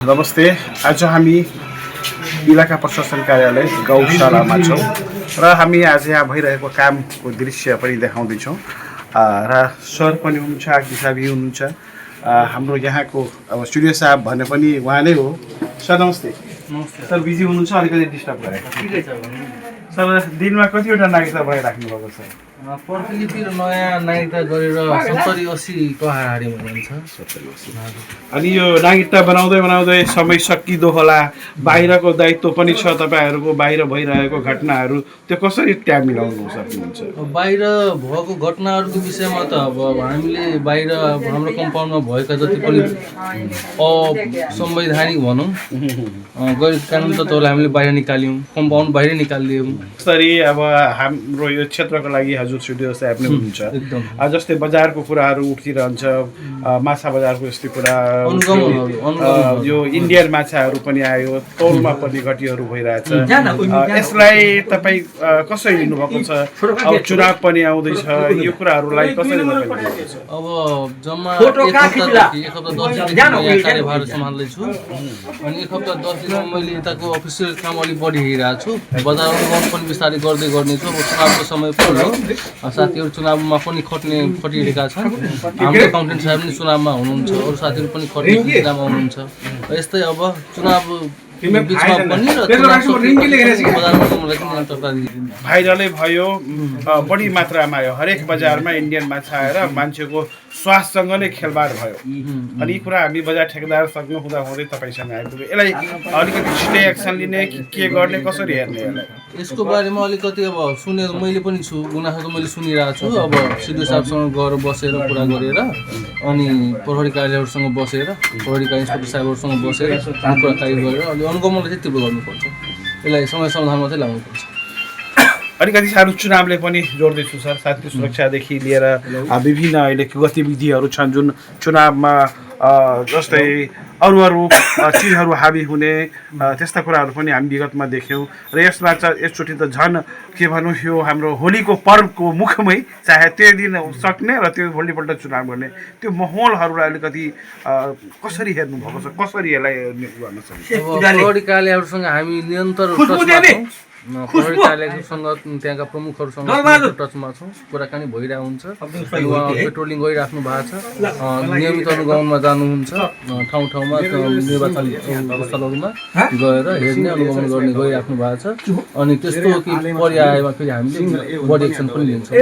नमस्ते। आज हामी इलाका प्रशासन कार्यालय गौशालामा छौँ र हामी आज यहाँ भइरहेको कामको दृश्य पनि देखाउँदैछौँ र सर पनि हुनुहुन्छ, आज्ञा साहब हुनुहुन्छ। हाम्रो यहाँको अब स्टुडियो साहब भने पनि उहाँ नै हो। सर नमस्ते। नमस्ते सर बिजी हुनुहुन्छ, अलिकति डिस्टर्ब गरेको। ठिकै छ भने सर दिनमा कतिवटा नागरिकता भइराख्नु भएको छ? प्रतिलिपि र नयाँ नागरिकता गरेर 70-80 को हाराहारीमा जान्छ। अनि यो नागरिकता बनाउँदै बनाउँदै समय सकिँदो होला, बाहिरको दायित्व पनि छ तपाईँहरूको, बाहिर भइरहेको घटनाहरू त्यो कसरी टाइम मिलाउनु सक्नुहुन्छ? बाहिर भएको घटनाहरूको विषयमा त अब हामीले बाहिर हाम्रो कम्पाउन्डमा भएका जति पनि असंवैधानिक भनौँ गैर कानुन तत्त्वलाई हामीले बाहिर निकाल्यौँ, कम्पाउन्ड बाहिर निकालिदियौँ। यसरी अब हाम्रो यो क्षेत्रको लागि हजुर स्टुडियो साहब नै हुनुहुन्छ। एकदम जस्तै बजारको कुराहरू उठिरहन्छ, माछा बजारको यस्तै कुरा, यो इन्डियन माछाहरू पनि आयो, तौलमा पनि घटीहरू भइरहेछ। यसलाई तपाईँ कसरी लिनुभएको छ? अब चुनाव पनि आउँदैछ, यो कुराहरूलाई कसरी लिनुहुन्छ? अब जम्मा एक हप्ता 10 दिनदेखि म यहाँ कार्यभार सम्हाल्दैछु अनि एक हप्ता 10 दिनमा मैले यताको अफिसियल काम अलिक बढी हेरिरहेको छु। बजार अनुगमन पनि बिस्तारै गर्दै गर्नेछु। अब चुनावको समय पनि हो, साथीहरू चुनावमा पनि खटिरहेका छन्। हाम्रो एकाउन्टेन्ट साहब पनि चुनावमा हुनुहुन्छ, अरू साथीहरू पनि चुनावमा हुनुहुन्छ। यस्तै अब चुनाव बिचमा पनि भाइरलै भयो, बढी मात्रामा आयो। हरेक बजारमा इन्डियन माछा आएर मान्छेको स्वास्थ्यसँग नै खेलबाड भयो। अनि यी कुरा हामी बजार ठेकेदारसँग हुँदै तपाईँसँग आइपुग्यो। यसलाई अलिकति छिटै एक्सन लिने कि के गर्ने, कसरी हेर्ने यसलाई? यसको बारेमा अलिकति अब मैले पनि छु, गुनासो त मैले सुनिरहेको छु। अब सिडिओ साहबसँग गएर बसेर कुरा गरेर अनि प्रहरी कार्यालयहरूसँग बसेर, प्रहरी इन्सपेक्टर साहबहरूसँग बसेर कुराकानी गरेर अलि अनुगमनलाई चाहिँ तीव्र गर्नुपर्छ। यसलाई समय समाधानमा चाहिँ ल्याउनुपर्छ। अलिकति साह्रो चुनावले पनि जोड्दैछु सर, शान्ति सुरक्षादेखि लिएर विभिन्न अहिले गतिविधिहरू छन् जुन चुनावमा जस्तै अरू चिजहरू हाबी हुने त्यस्ता कुराहरू पनि हामी विगतमा देख्यौँ। र यसमा चाहिँ यसचोटि त झन् के भनौँ, यो हाम्रो होलीको पर्वको मुखमै चाहे त्यो दिन सक्ने र त्यो भोलिपल्ट चुनाव गर्ने त्यो माहौलहरूलाई अलिकति कसरी हेर्नुभएको छ, कसरी यसलाई गर्न सकिन्छ? प्रहरी कार्यालयहरूसँग हामी निरन्तर प्रहरी कार्यालयसँग त्यहाँका प्रमुखहरूसँग टचमा छौँ, कुराकानी भइरहेको हुन्छ। उहाँ पेट्रोलिङ गरिराख्नु भएको छ, नियमित अनुगमनमा जानुहुन्छ, ठाउँ ठाउँमा निर्वाचन स्थलहरूमा गएर हेर्ने अनुगमन गर्ने गरिराख्नु भएको छ। अनि त्यस्तो कि पर्यायमा फेरि हामीले बडी एक्सन पनि लिन्छौँ।